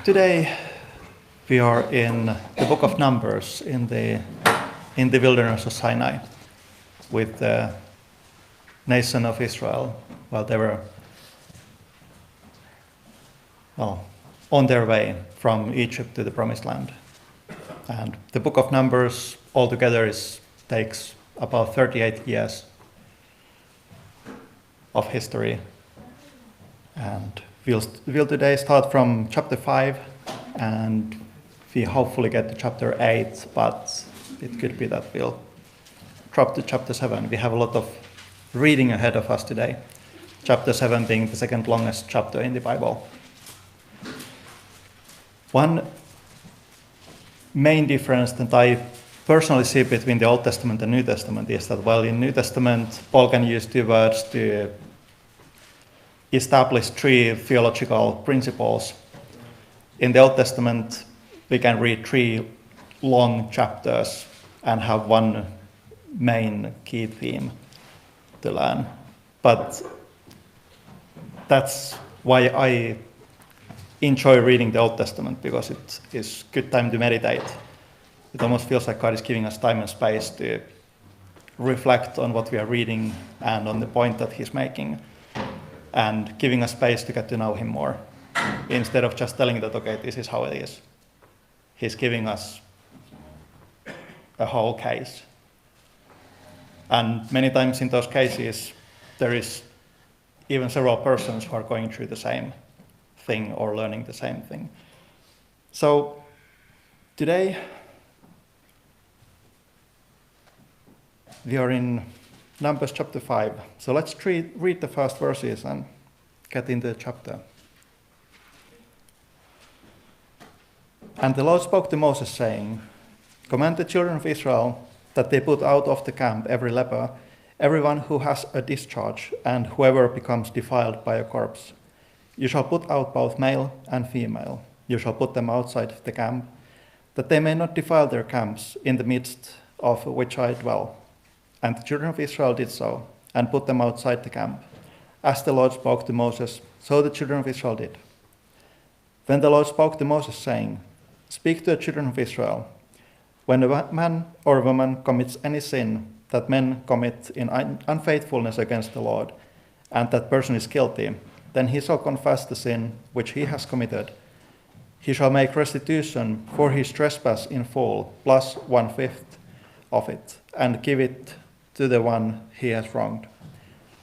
Today we are in the book of Numbers in the wilderness of Sinai with the nation of Israel while they were on their way from Egypt to the Promised Land. And the book of Numbers altogether takes about 38 years of history. And we'll today start from chapter 5 and we hopefully get to chapter 8, but it could be that we'll drop to chapter 7. We have a lot of reading ahead of us today. Chapter 7 being the second longest chapter in the Bible. One main difference that I personally see between the Old Testament and New Testament is that while in New Testament Paul can use two words to establish three theological principles, in the Old Testament we can read three long chapters and have one main key theme to learn. But that's why I enjoy reading the Old Testament, because it is good time to meditate. It almost feels like God is giving us time and space to reflect on what we are reading and on the point that he's making, and giving us space to get to know him more, instead of just telling that, okay, this is how it is. He's giving us a whole case. And many times in those cases, there is even several persons who are going through the same thing or learning the same thing. So today we are in Numbers chapter 5. So let's read the first verses and get into the chapter. And the Lord spoke to Moses, saying, "Command the children of Israel that they put out of the camp every leper, everyone who has a discharge, and whoever becomes defiled by a corpse. You shall put out both male and female. You shall put them outside the camp, that they may not defile their camps in the midst of which I dwell." And the children of Israel did so, and put them outside the camp. As the Lord spoke to Moses, so the children of Israel did. Then the Lord spoke to Moses, saying, "Speak to the children of Israel. When a man or a woman commits any sin that men commit in unfaithfulness against the Lord, and that person is guilty, then he shall confess the sin which he has committed. He shall make restitution for his trespass in full, plus 1/5 of it, and give it to the one he has wronged.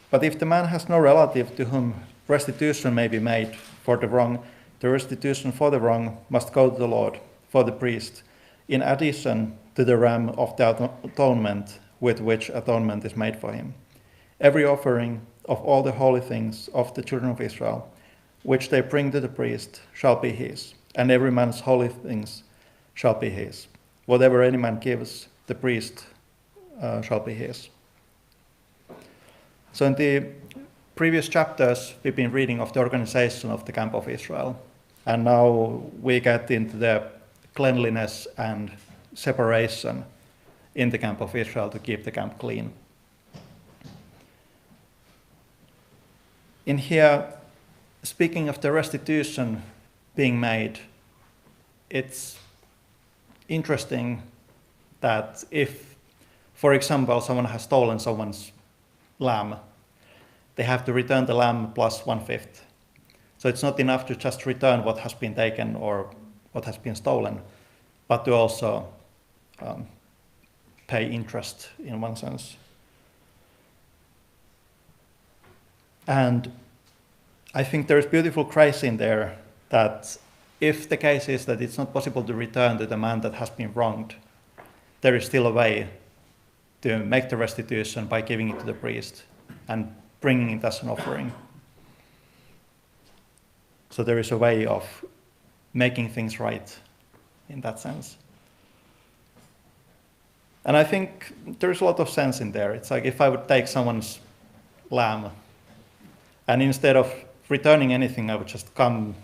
But if the man has no relative to whom restitution may be made for the wrong, the restitution for the wrong must go to the Lord, for the priest, in addition to the ram of the atonement with which atonement is made for him. Every offering of all the holy things of the children of Israel, which they bring to the priest, shall be his, and every man's holy things shall be his. Whatever any man gives, the priest shall be his." So in the previous chapters, we've been reading of the organization of the camp of Israel. And now we get into the cleanliness and separation in the camp of Israel to keep the camp clean. In here, speaking of the restitution being made, it's interesting that if, for example, someone has stolen someone's lamb, they have to return the lamb plus 1/5. So it's not enough to just return what has been taken or what has been stolen, but to also pay interest in one sense. And I think there is beautiful grace in there that if the case is that it's not possible to return to the man that has been wronged, there is still a way to make the restitution by giving it to the priest and bringing it as an offering. So there is a way of making things right in that sense. And I think there's a lot of sense in there. It's like if I would take someone's lamb and instead of returning anything, I would just come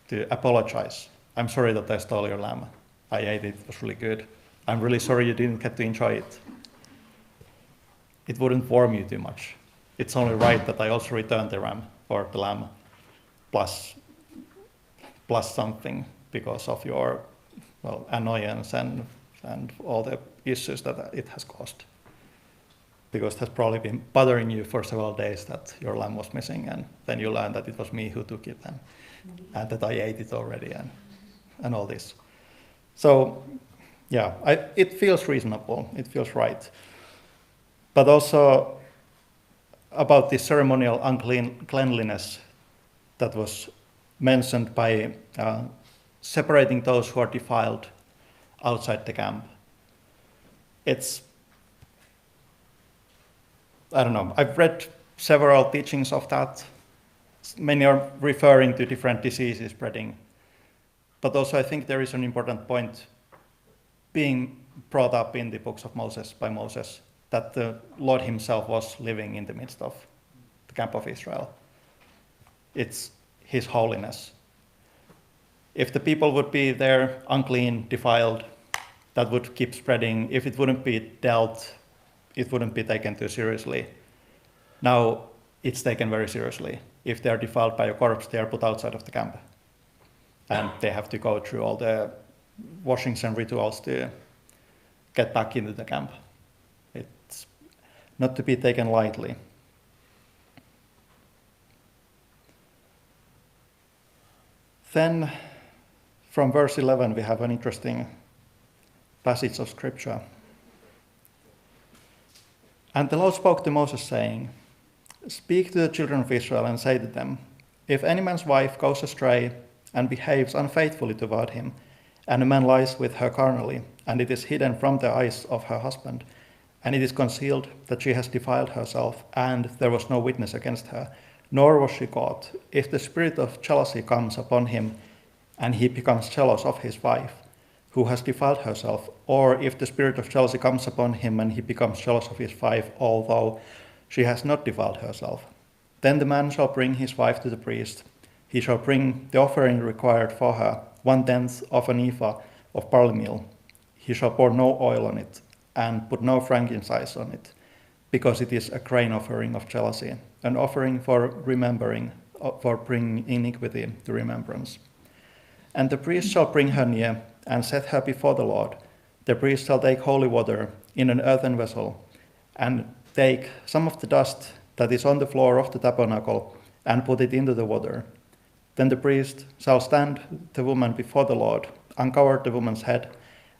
to apologize. "I'm sorry that I stole your lamb. I ate it, it was really good. I'm really sorry you didn't get to enjoy it." It wouldn't warm you too much. It's only right that I also return the ram or the lamb plus something because of your annoyance and all the issues that it has caused. Because it has probably been bothering you for several days that your lamb was missing, and then you learn that it was me who took it and that I ate it already and all this. So, yeah, it feels reasonable, it feels right. But also about the ceremonial uncleanliness that was mentioned by separating those who are defiled outside the camp. I don't know, I've read several teachings of that. Many are referring to different diseases spreading. But also I think there is an important point being brought up in the books of Moses by Moses, that the Lord himself was living in the midst of the camp of Israel. It's his holiness. If the people would be there unclean, defiled, that would keep spreading. If it wouldn't be dealt, it wouldn't be taken too seriously. Now it's taken very seriously. If they are defiled by a corpse, they are put outside of the camp. And they have to go through all the washings and rituals to get back into the camp. It's not to be taken lightly. Then, from verse 11, we have an interesting passage of scripture. And the Lord spoke to Moses, saying, "Speak to the children of Israel and say to them, if any man's wife goes astray and behaves unfaithfully toward him, and a man lies with her carnally, and it is hidden from the eyes of her husband, and it is concealed that she has defiled herself, and there was no witness against her, nor was she caught, if the spirit of jealousy comes upon him, and he becomes jealous of his wife, who has defiled herself, or if the spirit of jealousy comes upon him, and he becomes jealous of his wife, although she has not defiled herself, then the man shall bring his wife to the priest. He shall bring the offering required for her, 1/10 of an ephah of barley meal. He shall pour no oil on it, and put no frankincense on it, because it is a grain offering of jealousy, an offering for remembering, for bringing iniquity to remembrance. And the priest shall bring her near, and set her before the Lord. The priest shall take holy water in an earthen vessel, and take some of the dust that is on the floor of the tabernacle, and put it into the water. Then the priest shall stand the woman before the Lord, uncover the woman's head,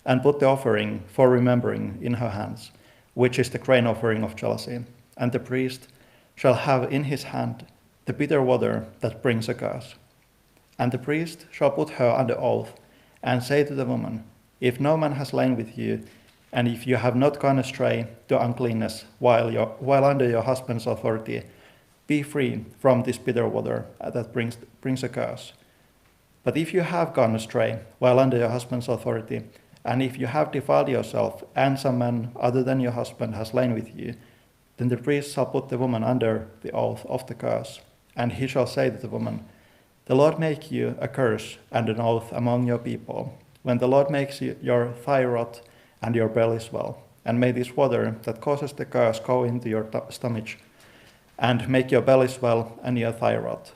and put the offering for remembering in her hands, which is the grain offering of jealousy. And the priest shall have in his hand the bitter water that brings a curse. And the priest shall put her under oath, and say to the woman, if no man has lain with you, and if you have not gone astray to uncleanness while under your husband's authority, be free from this bitter water that brings a curse. But if you have gone astray while under your husband's authority, and if you have defiled yourself, and some man other than your husband has lain with you, then the priest shall put the woman under the oath of the curse, and he shall say to the woman, the Lord make you a curse and an oath among your people, when the Lord makes your thigh rot and your belly swell, and may this water that causes the curse go into your stomach, and make your belly swell and your thigh rot.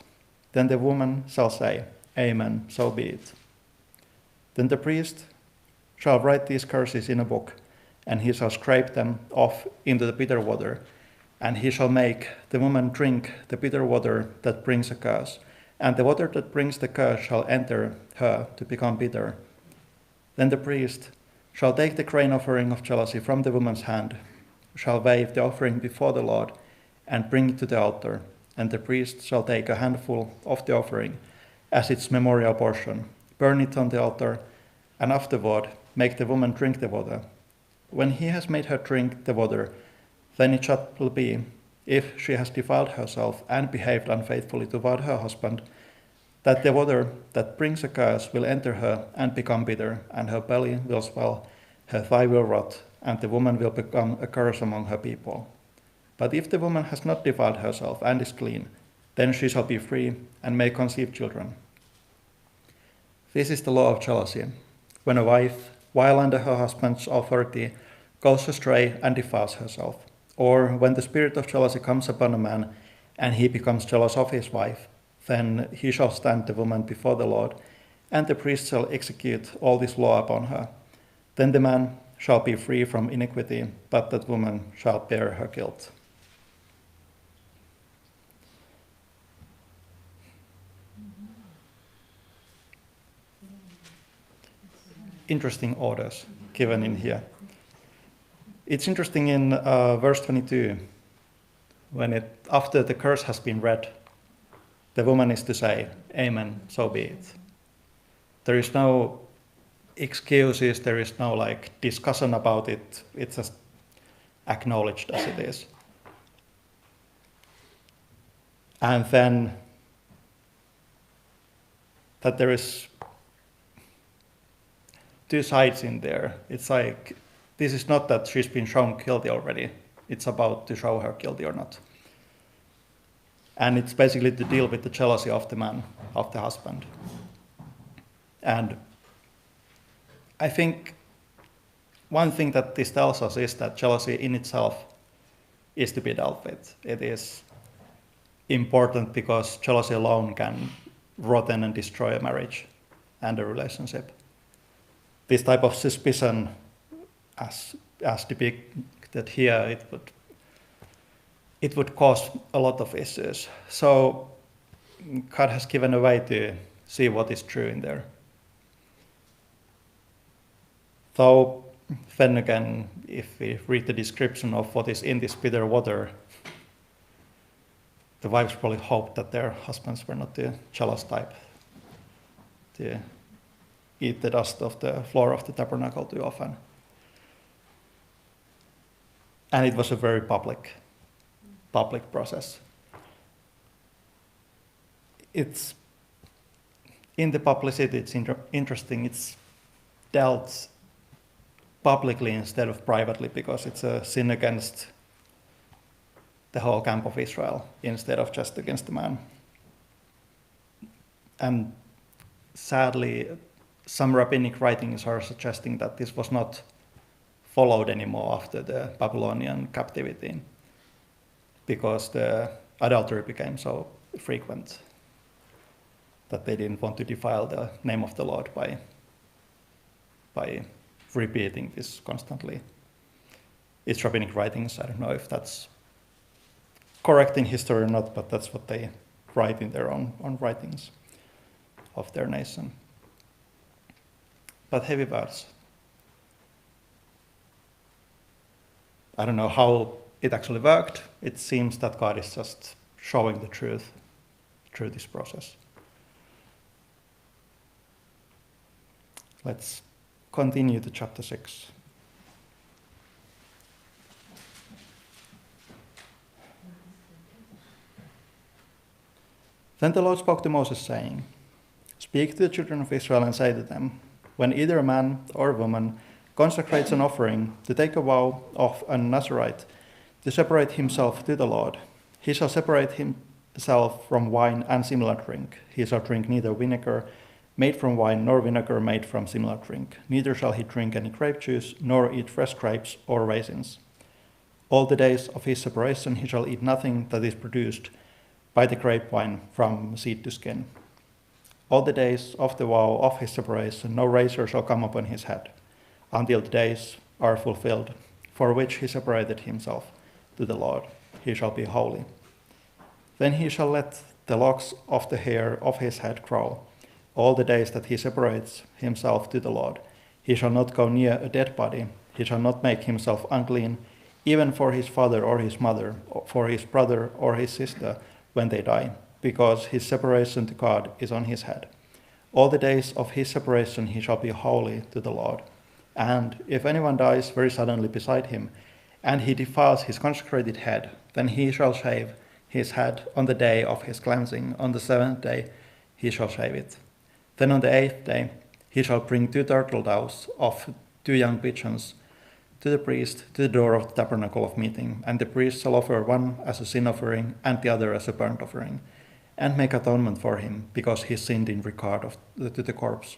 Then the woman shall say, Amen, so be it. Then the priest shall write these curses in a book, and he shall scrape them off into the bitter water, and he shall make the woman drink the bitter water that brings a curse, and the water that brings the curse shall enter her to become bitter. Then the priest shall take the grain offering of jealousy from the woman's hand, shall wave the offering before the Lord, and bring it to the altar, and the priest shall take a handful of the offering as its memorial portion, burn it on the altar, and afterward make the woman drink the water. When he has made her drink the water, then it shall be, if she has defiled herself and behaved unfaithfully toward her husband, that the water that brings a curse will enter her and become bitter, and her belly will swell, her thigh will rot, and the woman will become a curse among her people. But if the woman has not defiled herself and is clean, then she shall be free and may conceive children. This is the law of jealousy. When a wife, while under her husband's authority, goes astray and defiles herself, or when the spirit of jealousy comes upon a man and he becomes jealous of his wife, then he shall stand the woman before the Lord, and the priest shall execute all this law upon her. Then the man shall be free from iniquity, but that woman shall bear her guilt. Interesting orders given in here. It's interesting in verse 22, when after the curse has been read, the woman is to say, "Amen, so be it." There is no excuses, there is no discussion about it, it's just acknowledged as it is. And then that there is two sides in there. It's like, this is not that she's been shown guilty already, it's about to show her guilty or not. And it's basically to deal with the jealousy of the man, of the husband. And I think one thing that this tells us is that jealousy in itself is to be dealt with. It is important because jealousy alone can rotten and destroy a marriage and a relationship. This type of suspicion, as depicted here, it would cause a lot of issues. So God has given a way to see what is true in there. Though, then again, if we read the description of what is in this bitter water, the wives probably hoped that their husbands were not the jealous type to eat the dust of the floor of the tabernacle too often. And it was a very public process. It's in the publicity, it's interesting, it's dealt publicly instead of privately, because it's a sin against the whole camp of Israel instead of just against the man. And sadly, some rabbinic writings are suggesting that this was not followed anymore after the Babylonian captivity, because the adultery became so frequent that they didn't want to defile the name of the Lord by repeating this constantly. It's rabbinic writings. I don't know if that's correct in history or not, but that's what they write in their own writings of their nation. But heavy words. I don't know how it actually worked. It seems that God is just showing the truth through this process. Let's continue to chapter 6. Then the Lord spoke to Moses, saying, "Speak to the children of Israel and say to them, when either a man or a woman consecrates an offering to take a vow of a Nazirite to separate himself to the Lord, he shall separate himself from wine and similar drink. He shall drink neither vinegar made from wine nor vinegar made from similar drink. Neither shall he drink any grape juice nor eat fresh grapes or raisins. All the days of his separation he shall eat nothing that is produced by the grapevine from seed to skin. All the days of the vow of his separation no razor shall come upon his head, until the days are fulfilled, for which he separated himself to the Lord. He shall be holy. Then he shall let the locks of the hair of his head grow, all the days that he separates himself to the Lord. He shall not go near a dead body. He shall not make himself unclean, even for his father or his mother, or for his brother or his sister, when they die, because his separation to God is on his head. All the days of his separation he shall be holy to the Lord. And if anyone dies very suddenly beside him, and he defiles his consecrated head, then he shall shave his head on the day of his cleansing. On the seventh day he shall shave it. Then on the eighth day he shall bring 2 turtle doves of 2 young pigeons to the priest to the door of the tabernacle of meeting, and the priest shall offer one as a sin offering and the other as a burnt offering, and make atonement for him, because he sinned in regard to the corpse.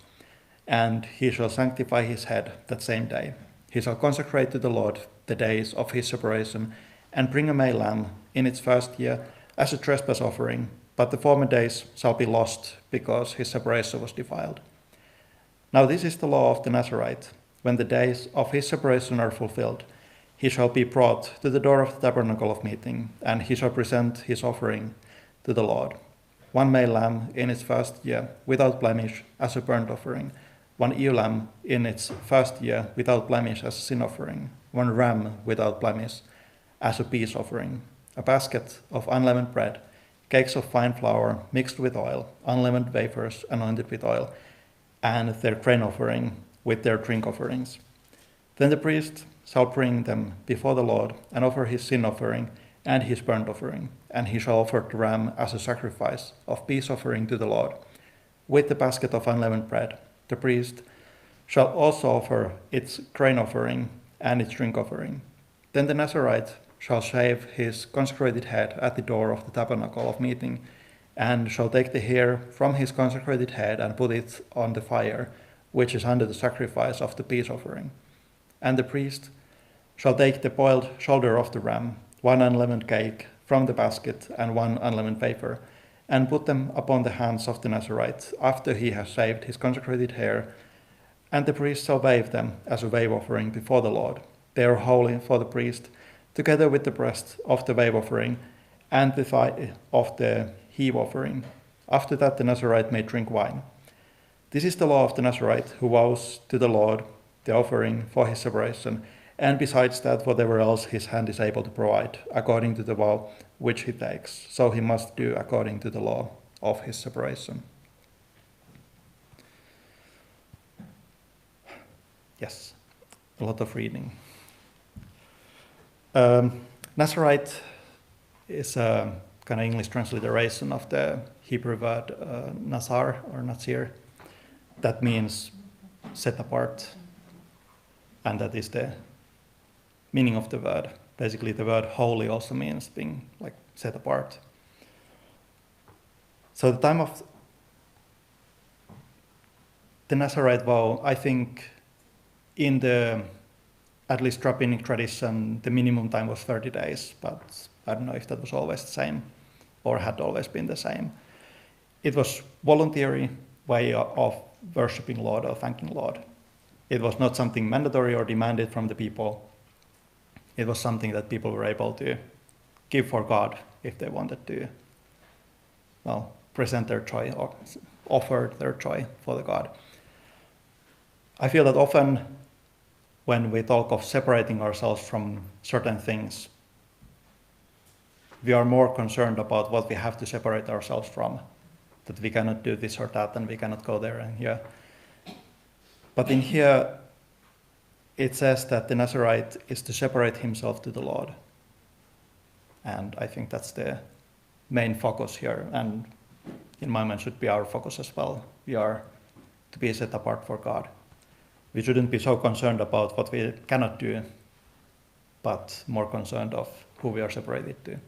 And he shall sanctify his head that same day. He shall consecrate to the Lord the days of his separation, and bring a male lamb in its first year as a trespass offering, but the former days shall be lost, because his separation was defiled. Now this is the law of the Nazarite. When the days of his separation are fulfilled, he shall be brought to the door of the tabernacle of meeting, and he shall present his offering to the Lord. One male lamb in its first year, without blemish, as a burnt offering. One ewe lamb in its first year, without blemish, as a sin offering. One ram without blemish, as a peace offering. A basket of unleavened bread, cakes of fine flour mixed with oil, unleavened wafers anointed with oil, and their grain offering with their drink offerings. Then the priest shall bring them before the Lord and offer his sin offering and his burnt offering, and he shall offer the ram as a sacrifice of peace offering to the Lord. With the basket of unleavened bread, the priest shall also offer its grain offering and its drink offering. Then the Nazarite shall shave his consecrated head at the door of the tabernacle of meeting, and shall take the hair from his consecrated head and put it on the fire, which is under the sacrifice of the peace offering. And the priest shall take the boiled shoulder of the ram, one unleavened cake from the basket, and one unleavened wafer, and put them upon the hands of the Nazarite, after he has shaved his consecrated hair, and the priest shall wave them as a wave offering before the Lord. They are holy for the priest, together with the breast of the wave offering and the thigh of the heave offering. After that the Nazarite may drink wine. This is the law of the Nazarite, who vows to the Lord the offering for his separation, and besides that, whatever else his hand is able to provide, according to the vow which he takes. So he must do according to the law of his separation. Yes, a lot of reading. Nazarite is a kind of English transliteration of the Hebrew word nazar or nazir. That means set apart, and that is the meaning of the word. Basically, the word holy also means being like set apart. So the time of the Nazarite vow, I think in the at least rabbinic tradition, the minimum time was 30 days, but I don't know if that was always the same or had always been the same. It was voluntary way of worshipping Lord or thanking Lord. It was not something mandatory or demanded from the people. It was something that people were able to give for God if they wanted to, well, present their joy or offer their joy for the God. I feel that often when we talk of separating ourselves from certain things, we are more concerned about what we have to separate ourselves from, that we cannot do this or that and we cannot go there and here. But in here, it says that the Nazarite is to separate himself to the Lord. And I think that's the main focus here, and in my mind should be our focus as well. We are to be set apart for God. We shouldn't be so concerned about what we cannot do, but more concerned of who we are separated to.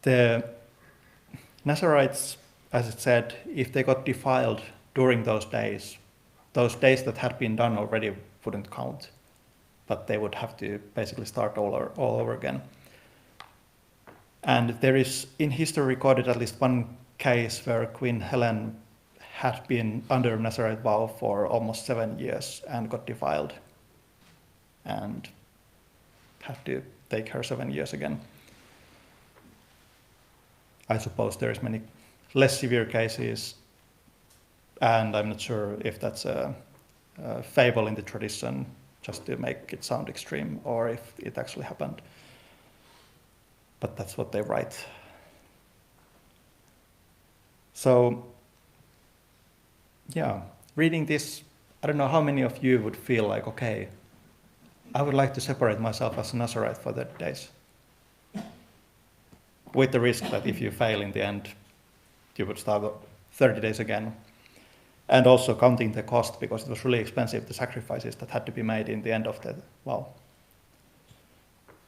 The Nazarites, as it said, if they got defiled during those days that had been done already wouldn't count, but they would have to basically start all over again. And there is in history recorded at least one case where Queen Helen had been under Nazarite vow for almost 7 years and got defiled and had to take her 7 years again. I suppose there's many less severe cases, and I'm not sure if that's a fable in the tradition just to make it sound extreme or if it actually happened. But that's what they write. So, yeah, reading this, I don't know how many of you would feel like, okay, I would like to separate myself as a Nazarite for 30 days. With the risk that if you fail in the end, you would start 30 days again. And also counting the cost, because it was really expensive, the sacrifices that had to be made in the end of the vow.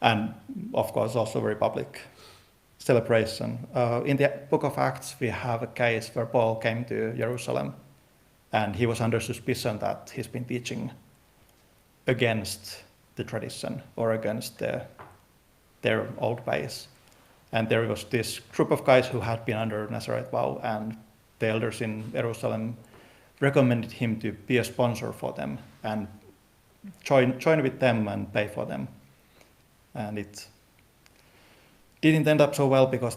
And of course, also very public celebration. In the book of Acts, we have a case where Paul came to Jerusalem, and he was under suspicion that he's been teaching against the tradition or against their old ways. And there was this group of guys who had been under Nazarite vow, and the elders in Jerusalem recommended him to be a sponsor for them and join with them and pay for them. And it didn't end up so well because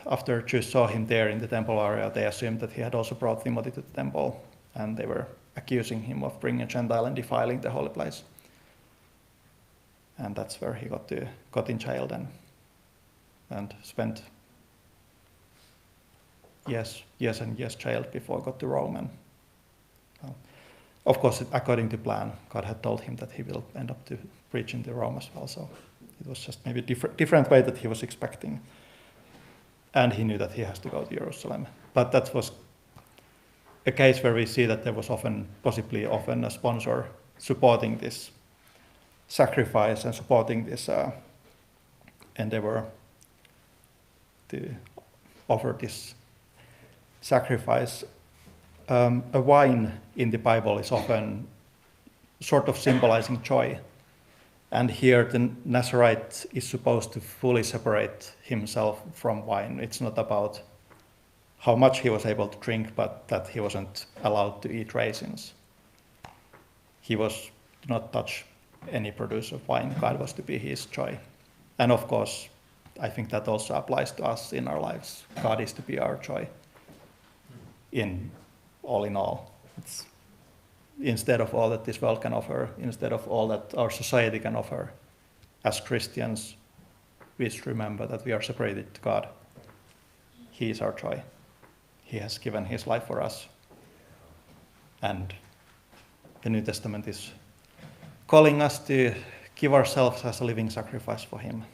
after Jews saw him there in the temple area, they assumed that he had also brought Timothy to the temple, and they were accusing him of bringing a Gentile and defiling the holy place. And that's where he got in jail then, and spent years and years jailed before he got to Rome. And of course, according to plan, God had told him that he will end up to preaching to Rome as well. So it was just maybe different way that he was expecting. And he knew that he has to go to Jerusalem. But that was a case where we see that there was possibly often a sponsor supporting this sacrifice and supporting this endeavor to offer this sacrifice. A wine in the Bible is often sort of symbolizing joy. And here the Nazarite is supposed to fully separate himself from wine. It's not about how much he was able to drink, but that he wasn't allowed to eat raisins. He was to not touch any produce of wine. God was to be his joy. And of course, I think that also applies to us in our lives. God is to be our joy in all. It's instead of all that this world can offer, instead of all that our society can offer, as Christians, we should remember that we are separated to God. He is our joy. He has given his life for us. And the New Testament is calling us to give ourselves as a living sacrifice for him.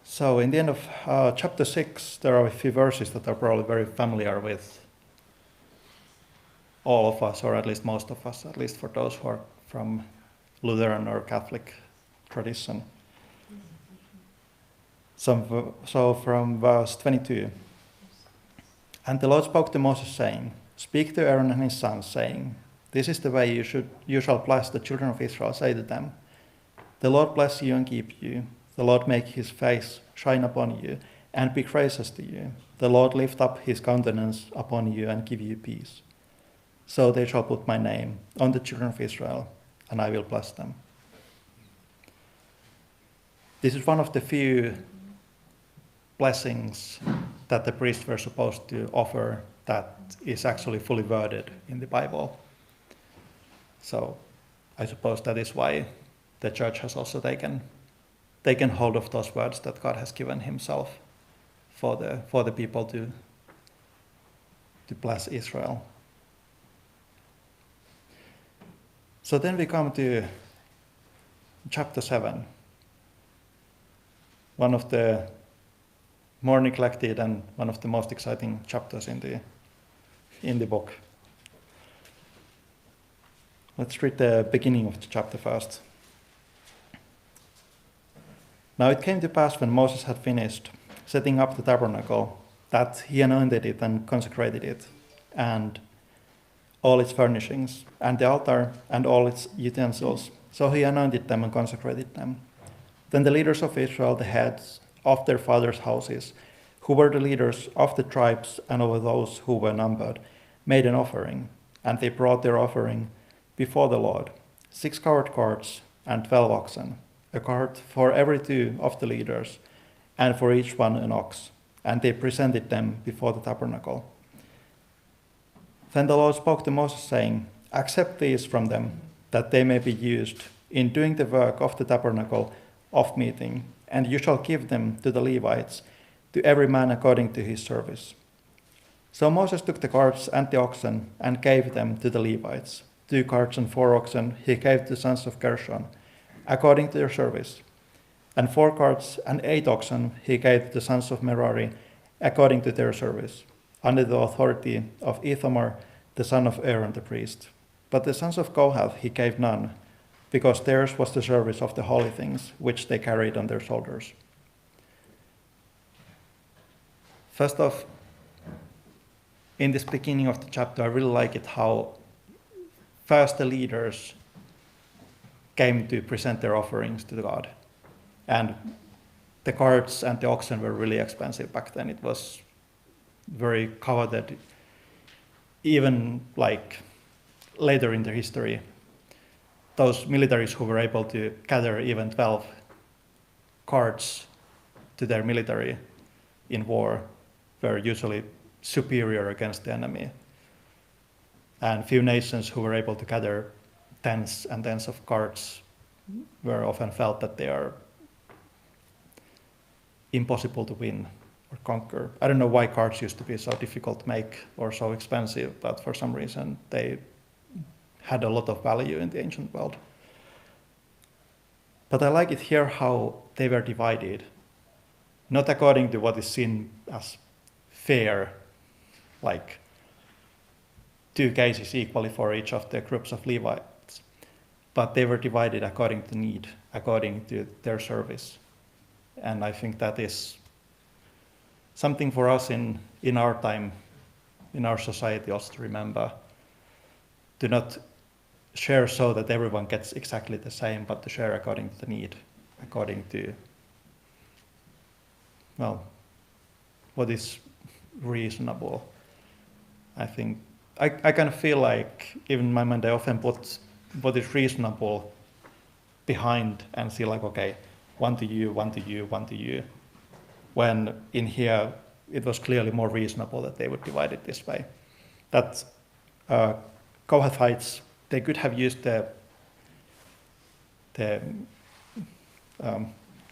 So in the end of chapter 6, there are a few verses that are probably very familiar with all of us, or at least most of us, at least for those who are from Lutheran or Catholic tradition. So from verse 22. And the Lord spoke to Moses, saying, Speak to Aaron and his sons, saying, This is the way you shall bless the children of Israel. Say to them, The Lord bless you and keep you. The Lord make his face shine upon you and be gracious to you. The Lord lift up his countenance upon you and give you peace. So they shall put my name on the children of Israel, and I will bless them. This is one of the few blessings that the priests were supposed to offer that is actually fully worded in the Bible. So I suppose that is why the church has also taken hold of those words that God has given himself for the people to bless Israel. So then we come to chapter 7, one of the more neglected and one of the most exciting chapters in the book. Let's read the beginning of the chapter first. Now it came to pass when Moses had finished setting up the tabernacle that he anointed it and consecrated it, and all its furnishings, and the altar and all its utensils. So he anointed them and consecrated them. Then the leaders of Israel, the heads of their fathers' houses, who were the leaders of the tribes and over those who were numbered, made an offering, and they brought their offering before the Lord, 6 covered carts and 12 oxen, a cart for every 2 of the leaders, and for each one an ox, and they presented them before the tabernacle. Then the Lord spoke to Moses, saying, Accept these from them, that they may be used in doing the work of the tabernacle of meeting, and you shall give them to the Levites, to every man according to his service. So Moses took the carts and the oxen, and gave them to the Levites. 2 carts and 4 oxen he gave to the sons of Gershon, according to their service. And 4 carts and 8 oxen he gave to the sons of Merari, according to their service, under the authority of Ithamar, the son of Aaron the priest. But the sons of Kohath he gave none, because theirs was the service of the holy things, which they carried on their shoulders. First off, in this beginning of the chapter, I really like it how first the leaders came to present their offerings to God. And the carts and the oxen were really expensive back then. It was very coveted. Even like later in the history, those militaries who were able to gather even 12 carts to their military in war were usually superior against the enemy. And few nations who were able to gather tens and tens of carts were often felt that they are impossible to win or conquer. I don't know why carts used to be so difficult to make or so expensive, but for some reason they had a lot of value in the ancient world. But I like it here how they were divided, not according to what is seen as fair, like 2 cases equally for each of the groups of Levites, but they were divided according to need, according to their service. And I think that is something for us in our time, in our society also to remember, to not share so that everyone gets exactly the same, but to share according to the need, according to, well, what is reasonable. I think, I kind of feel like, even in my mind, I often put what is reasonable behind and see like, okay, 1 to you, 1 to you, 1 to you. When in here, it was clearly more reasonable that they would divide it this way. That Kohathites, they could have used the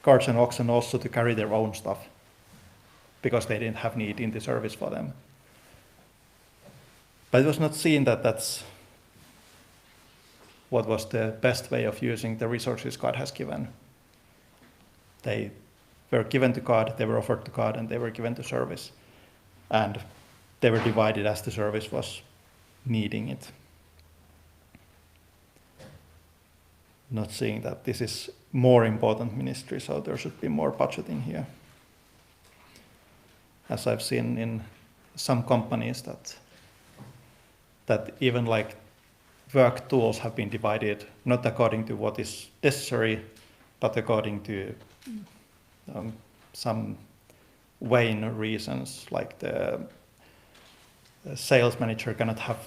carts and oxen also to carry their own stuff, because they didn't have need in the service for them. But it was not seen that that's what was the best way of using the resources God has given. They were given to God, they were offered to God, and they were given to service. And they were divided as the service was needing it. Not seeing that this is more important ministry, so there should be more budgeting here. As I've seen in some companies that even like work tools have been divided, not according to what is necessary, but according to some vain reasons, like the sales manager cannot have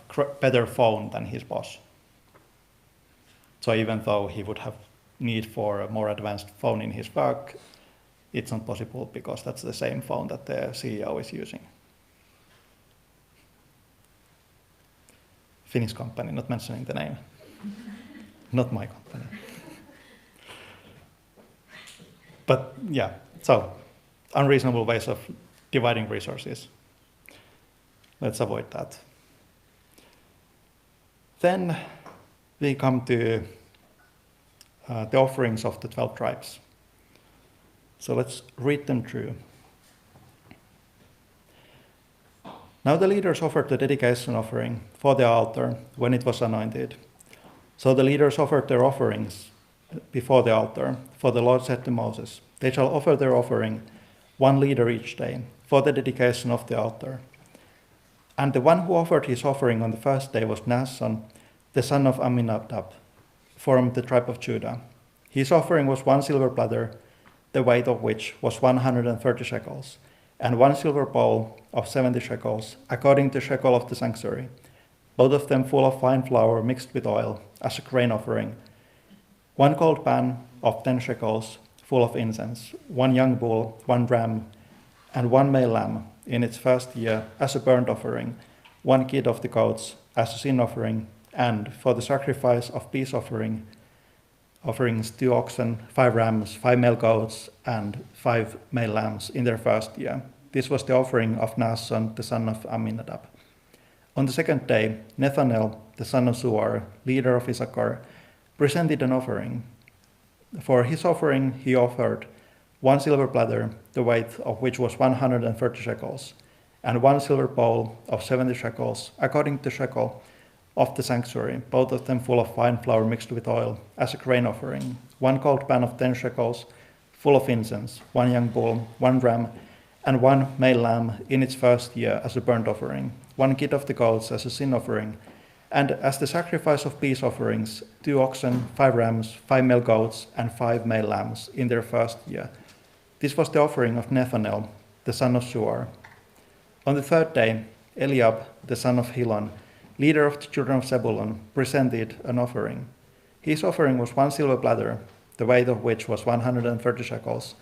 better phone than his boss. So even though he would have need for a more advanced phone in his work, it's not possible because that's the same phone that the CEO is using. Finnish company, not mentioning the name. Not my company. But yeah, so unreasonable ways of dividing resources. Let's avoid that. Then we come to the offerings of the 12 tribes. So let's read them through. Now the leaders offered the dedication offering for the altar when it was anointed. So the leaders offered their offerings before the altar, for the Lord said to Moses, "They shall offer their offering, 1 leader each day, for the dedication of the altar." And the one who offered his offering on the first day was Naasson, the son of Amminadab, from the tribe of Judah. His offering was 1 silver platter, the weight of which was 130 shekels, and 1 silver bowl of 70 shekels, according to the shekel of the sanctuary, both of them full of fine flour mixed with oil, as a grain offering, 1 gold pan of 10 shekels, full of incense, 1 young bull, 1 ram, and 1 male lamb in its first year as a burnt offering, 1 kid of the goats as a sin offering, and for the sacrifice of peace offerings 2 oxen, 5 rams, 5 male goats, and 5 male lambs in their first year. This was the offering of Naasson, the son of Amminadab. On the second day, Nethanel, the son of Suar, leader of Issachar, presented an offering. For his offering he offered 1 silver platter, the weight of which was 130 shekels, and 1 silver bowl of 70 shekels, according to the shekel of the sanctuary, both of them full of fine flour mixed with oil, as a grain offering, 1 gold pan of 10 shekels, full of incense, 1 young bull, 1 ram, and 1 male lamb in its first year as a burnt offering, 1 kid of the goats as a sin offering, and as the sacrifice of peace offerings, 2 oxen, 5 rams, 5 male goats, and 5 male lambs in their first year, This was the offering of Nethanel, the son of Suar. On the third day, Eliab, the son of Helon, leader of the children of Zebulun, presented an offering. His offering was 1 silver platter, the weight of which was 130 shekels,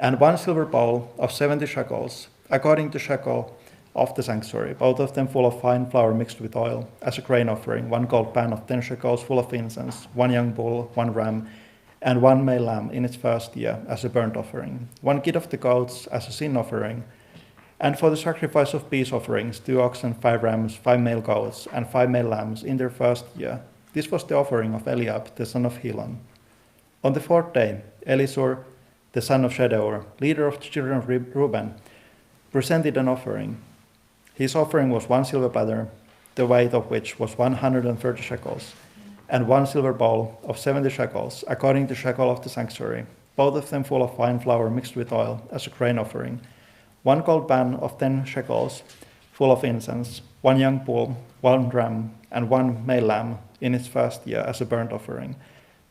and 1 silver bowl of 70 shekels, according to shekel of the sanctuary, both of them full of fine flour mixed with oil, as a grain offering, 1 gold pan of 10 shekels full of incense, 1 young bull, 1 ram, and 1 male lamb in its first year as a burnt offering, 1 kid of the goats as a sin offering, and for the sacrifice of peace offerings, 2 oxen, 5 rams, 5 male goats, and 5 male lambs in their first year. This was the offering of Eliab, the son of Helon. On the fourth day, Elisur, the son of Shedeur, leader of the children of Reuben, presented an offering. His offering was 1 silver platter, the weight of which was 130 shekels, and 1 silver bowl of 70 shekels, according to shekel of the sanctuary, both of them full of fine flour mixed with oil, as a grain offering, 1 gold pan of 10 shekels, full of incense, 1 young bull, 1 ram, and 1 male lamb in its first year as a burnt offering,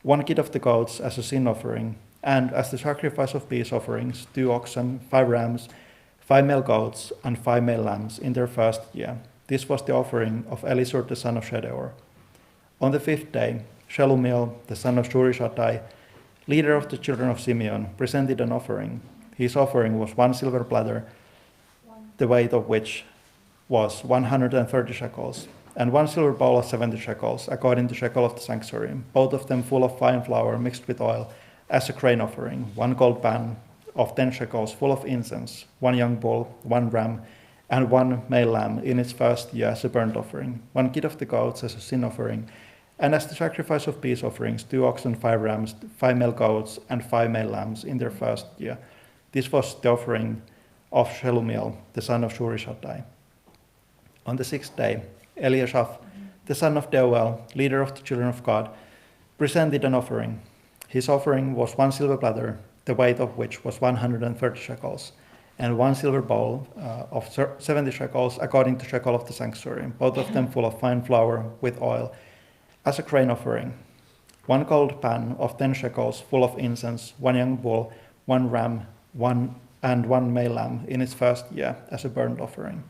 1 kid of the goats as a sin offering, and as the sacrifice of peace offerings, 2 oxen, 5 rams, 5 male goats, and 5 male lambs in their first year. This was the offering of Elisur the son of Shedeur. On the fifth day, Shelumiel the son of Shurishaddai, leader of the children of Simeon, presented an offering. His offering was 1 silver platter, the weight of which was 130 shekels, and 1 silver bowl of 70 shekels, according to shekel of the sanctuary, both of them full of fine flour mixed with oil, as a grain offering, 1 gold pan of 10 shekels, full of incense, 1 young bull, 1 ram, and 1 male lamb in its first year as a burnt offering, 1 kid of the goats as a sin offering, and as the sacrifice of peace offerings, 2 oxen, 5 rams, 5 male goats, and 5 male lambs in their first year. This was the offering of Shelumiel, the son of Shurishaddai. On the sixth day, Eliashaph, the son of Deuel, leader of the children of God, presented an offering. His offering was 1 silver platter, the weight of which was 130 shekels, and 1 silver bowl of 70 shekels, according to shekel of the sanctuary, both of them full of fine flour with oil, as a grain offering, 1 gold pan of 10 shekels, full of incense, 1 young bull, 1 ram, 1 male lamb in its first year as a burnt offering,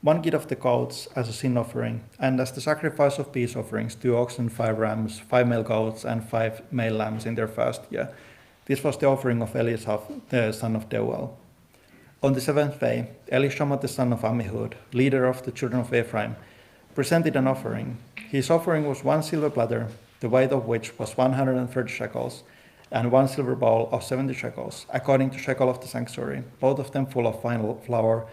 1 kid of the goats as a sin offering, and as the sacrifice of peace offerings, 2 oxen, 5 rams, 5 male goats, and 5 male lambs in their first year. This was the offering of Eliashaph, the son of Deuel. On the seventh day, Elishama, the son of Ammihud, leader of the children of Ephraim, presented an offering. His offering was 1 silver platter, the weight of which was 130 shekels, and 1 silver bowl of 70 shekels, according to shekel of the sanctuary, both of them full of fine flour,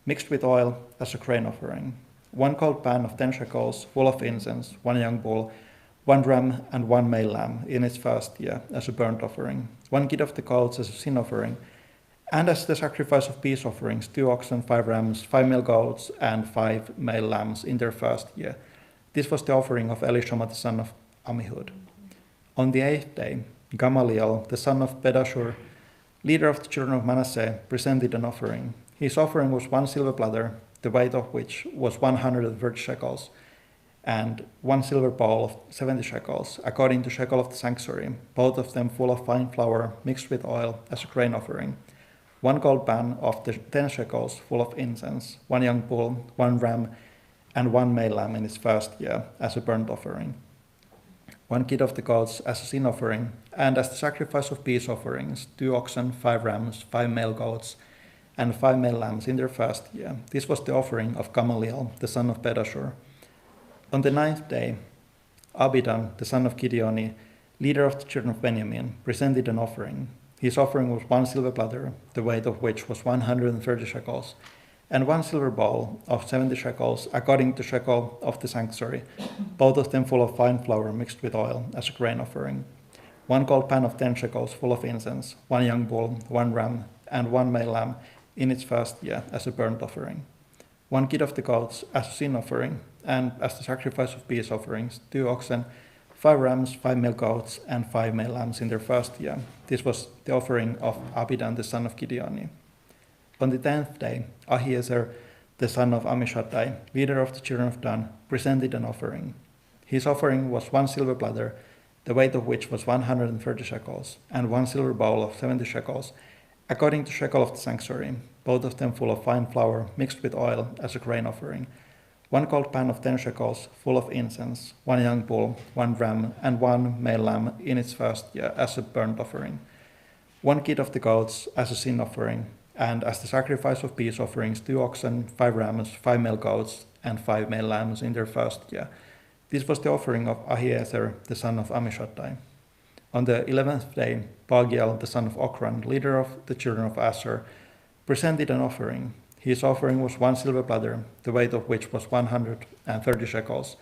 mixed with oil, as a grain offering, 1 gold pan of 10 shekels, full of incense, 1 young bull, 1 ram, and 1 male lamb in its first year as a burnt offering, 1 kid of the goats as a sin offering, and as the sacrifice of peace offerings, 2 oxen, 5 rams, 5 male goats, and 5 male lambs in their first year. This was the offering of Elishama, the son of Ammihud. On the eighth day, Gamaliel, the son of Pedashur, leader of the children of Manasseh, presented an offering. His offering was 1 silver platter, the weight of which was 130 shekels, and 1 silver bowl of 70 shekels, according to shekel of the sanctuary, both of them full of fine flour mixed with oil, as a grain offering, 1 gold pan of 10 shekels, full of incense, 1 young bull, 1 ram, and 1 male lamb in its first year as a burnt offering, 1 kid of the goats as a sin offering, and as the sacrifice of peace offerings, 2 oxen, 5 rams, 5 male goats, and 5 male lambs in their first year. This was the offering of Gamaliel, the son of Pedashur. On the ninth day, Abidan, the son of Gideoni, leader of the children of Benjamin, presented an offering. His offering was 1 silver platter, the weight of which was 130 shekels, and 1 silver bowl of 70 shekels, according to shekel of the sanctuary, both of them full of fine flour mixed with oil, as a grain offering, 1 gold pan of 10 shekels, full of incense, 1 young bull, 1 ram, and 1 male lamb in its first year as a burnt offering, 1 kid of the goats as a sin offering, and as the sacrifice of peace offerings, 2 oxen, 5 rams, 5 male goats, and 5 male lambs in their first year. This was the offering of Abidan, the son of Gideoni. On the 10th day, Ahiezer, the son of Ammishaddai, leader of the children of Dan, presented an offering. His offering was 1 silver platter, the weight of which was 130 shekels, and 1 silver bowl of 70 shekels, according to shekel of the sanctuary, both of them full of fine flour mixed with oil as a grain offering. 1 gold pan of 10 shekels full of incense, 1 young bull, 1 ram, and 1 male lamb in its first year as a burnt offering. 1 kid of the goats as a sin offering, and as the sacrifice of peace offerings, 2 oxen, 5 rams, 5 male goats, and 5 male lambs in their first year. This was the offering of Ahiezer, the son of Ammishaddai. On the 11th day, Pagiel, the son of Ochran, leader of the children of Asher, presented an offering. His offering was 1 silver platter, the weight of which was 130 shekels,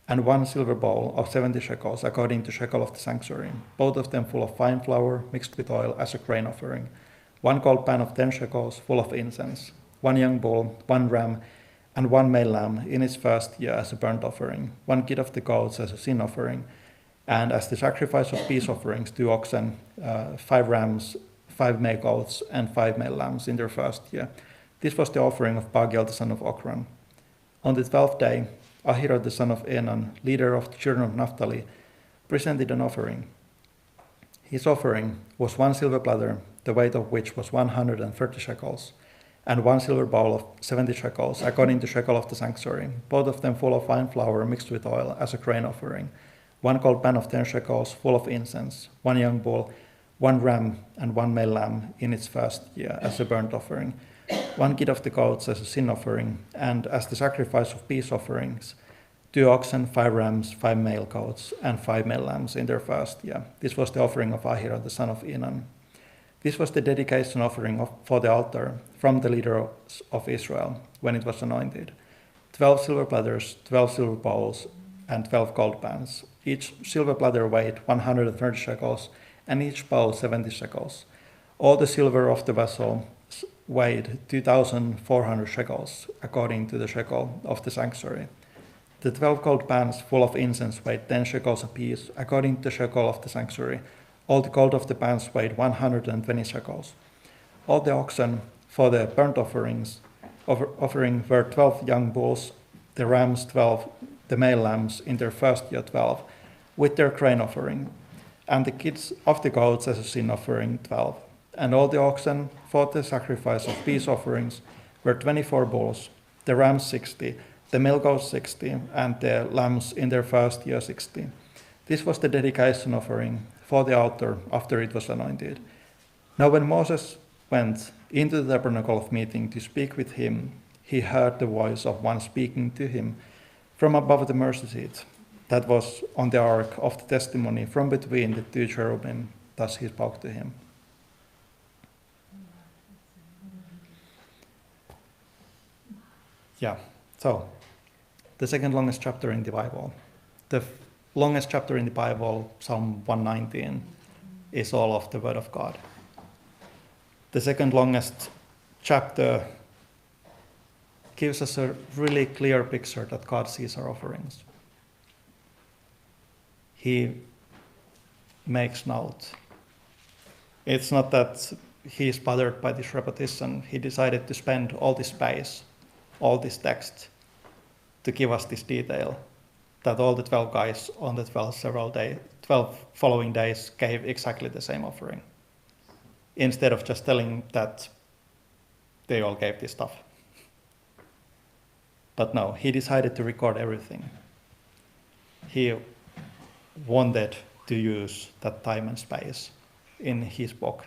and 1 silver bowl of 70 shekels, according to shekel of the sanctuary, both of them full of fine flour mixed with oil as a grain offering. 1 gold pan of 10 shekels full of incense, 1 young bull, 1 ram, and 1 male lamb in its first year as a burnt offering, 1 kid of the goats as a sin offering, and as the sacrifice of peace offerings, 2 oxen, 5 rams, 5 male goats, and 5 male lambs in their first year. This was the offering of Pagiel, the son of Ochran. On the 12th day, Ahira, the son of Enan, leader of the children of Naphtali, presented an offering. His offering was 1 silver platter, the weight of which was 130 shekels, and 1 silver bowl of 70 shekels, according to shekel of the sanctuary, both of them full of fine flour mixed with oil as a grain offering. 1 gold pan of 10 shekels full of incense, 1 young bull, 1 ram, and 1 male lamb in its first year as a burnt offering. 1 kid of the goats as a sin offering, and as the sacrifice of peace offerings, 2 oxen, 5 rams, 5 male goats, and 5 male lambs in their first year. This was the offering of Ahira, the son of Enan. This was the dedication offering for the altar from the leader of Israel when it was anointed. 12 silver platters, 12 silver bowls, and 12 gold pans. Each silver platter weighed 130 shekels, and each bowl 70 shekels. All the silver of the vessel weighed 2,400 shekels, according to the shekel of the sanctuary. The 12 gold pans full of incense weighed 10 shekels apiece, according to the shekel of the sanctuary. All the gold of the pans weighed 120 shekels. All the oxen for the burnt offering were 12 young bulls, the rams 12, the male lambs in their first year 12, with their grain offering, and the kids of the goats as a sin offering 12. And all the oxen for the sacrifice of peace offerings were 24 bulls, the rams 60, the male goats 60, and the lambs in their first year 60. This was the dedication offering for the altar after it was anointed. Now when Moses went into the tabernacle of meeting to speak with him, he heard the voice of one speaking to him from above the mercy seat that was on the ark of the testimony from between the 2 cherubim. Thus he spoke to him. Yeah, so the second longest chapter in the Bible. The longest chapter in the Bible, Psalm 119, is all of the Word of God. The second longest chapter gives us a really clear picture that God sees our offerings. He makes note. It's not that he is bothered by this repetition. He decided to spend all this space, all this text, to give us this detail that all the 12 guys on the 12 following days gave exactly the same offering, instead of just telling that they all gave this stuff. But no, he decided to record everything. He wanted to use that time and space in his book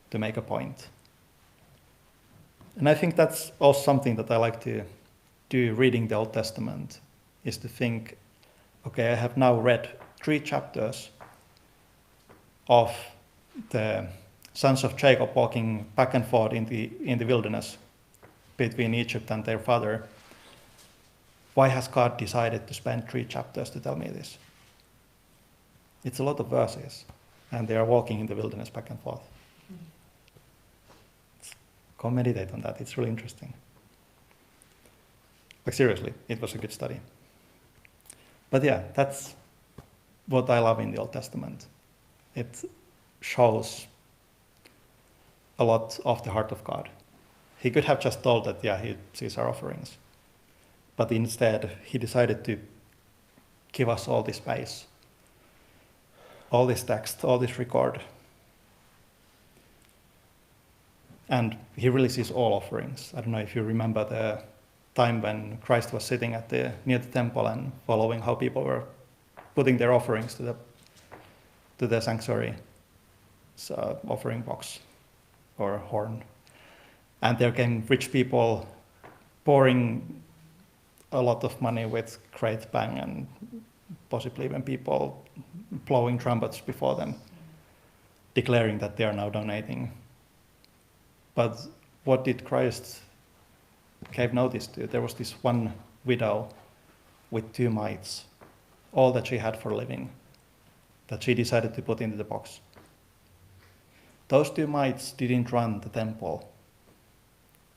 to make a point. And I think that's also something that I like to do reading the Old Testament, is to think, okay, I have now read 3 chapters of the sons of Jacob walking back and forth in the wilderness between Egypt and their father. Why has God decided to spend 3 chapters to tell me this? It's a lot of verses, and they are walking in the wilderness back and forth. Go meditate on that, it's really interesting. Like seriously, it was a good study. But yeah, that's what I love in the Old Testament. It shows a lot of the heart of God. He could have just told that, yeah, he sees our offerings. But instead, he decided to give us all this space, all this text, all this record. And he releases all offerings. I don't know if you remember the time when Christ was sitting near the temple and following how people were putting their offerings to the sanctuary offering box or horn. And there came rich people pouring a lot of money with great bang, and possibly even people blowing trumpets before them, declaring that they are now donating. But what did Christ gave notice to? There was this one widow with 2 mites, all that she had for a living, that she decided to put into the box. Those 2 mites didn't run the temple.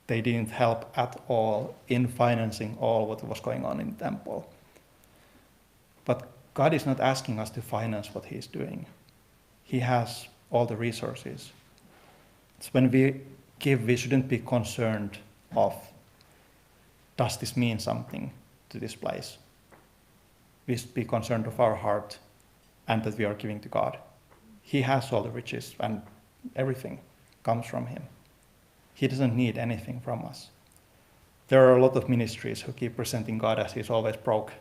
They didn't help at all in financing all what was going on in the temple. But God is not asking us to finance what he's doing. He has all the resources. It's when we give, we shouldn't be concerned of, does this mean something to this place? We should be concerned of our heart and that we are giving to God. He has all the riches and everything comes from him. He doesn't need anything from us. There are a lot of ministries who keep presenting God as he's always broke,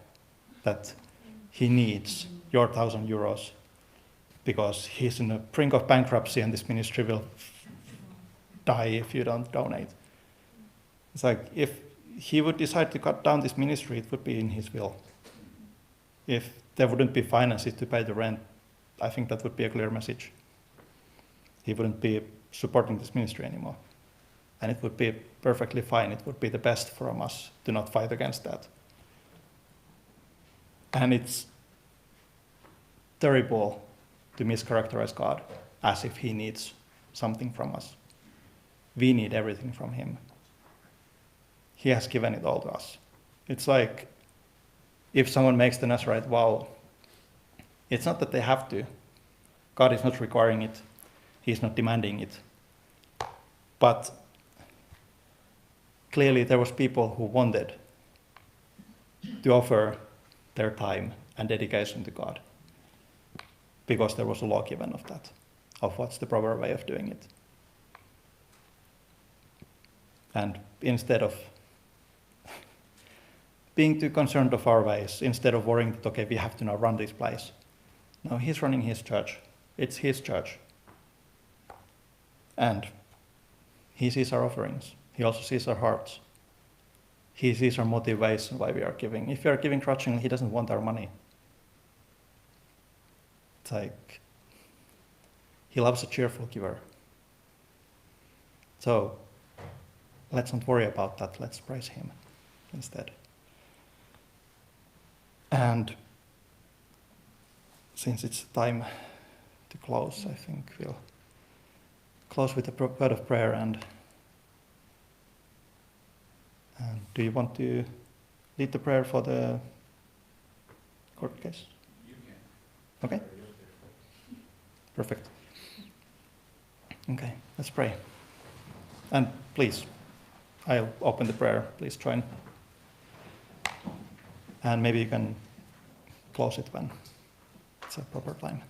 that he needs your 1,000 euros because he's in the brink of bankruptcy and this ministry will die if you don't donate. It's like, if he would decide to cut down this ministry, it would be in his will. If there wouldn't be finances to pay the rent, I think that would be a clear message. He wouldn't be supporting this ministry anymore. And it would be perfectly fine. It would be the best from us to not fight against that. And it's terrible to mischaracterize God as if he needs something from us. We need everything from him. He has given it all to us. It's like if someone makes the Nazarite vow, it's not that they have to. God is not requiring it. He's not demanding it. But clearly there was people who wanted to offer their time and dedication to God because there was a law given of that, of what's the proper way of doing it. And instead of being too concerned of our ways, instead of worrying that, okay, we have to now run this place. No, he's running his church. It's his church. And he sees our offerings. He also sees our hearts. He sees our motivation why we are giving. If we are giving grudgingly, he doesn't want our money. It's like, he loves a cheerful giver. So, let's not worry about that. Let's praise him instead. And since it's time to close, I think we'll close with a word of prayer. And do you want to lead the prayer for the court case? You can. Okay. Perfect. Okay, let's pray. And please, I'll open the prayer. Please join. And maybe you can close it when it's a proper time.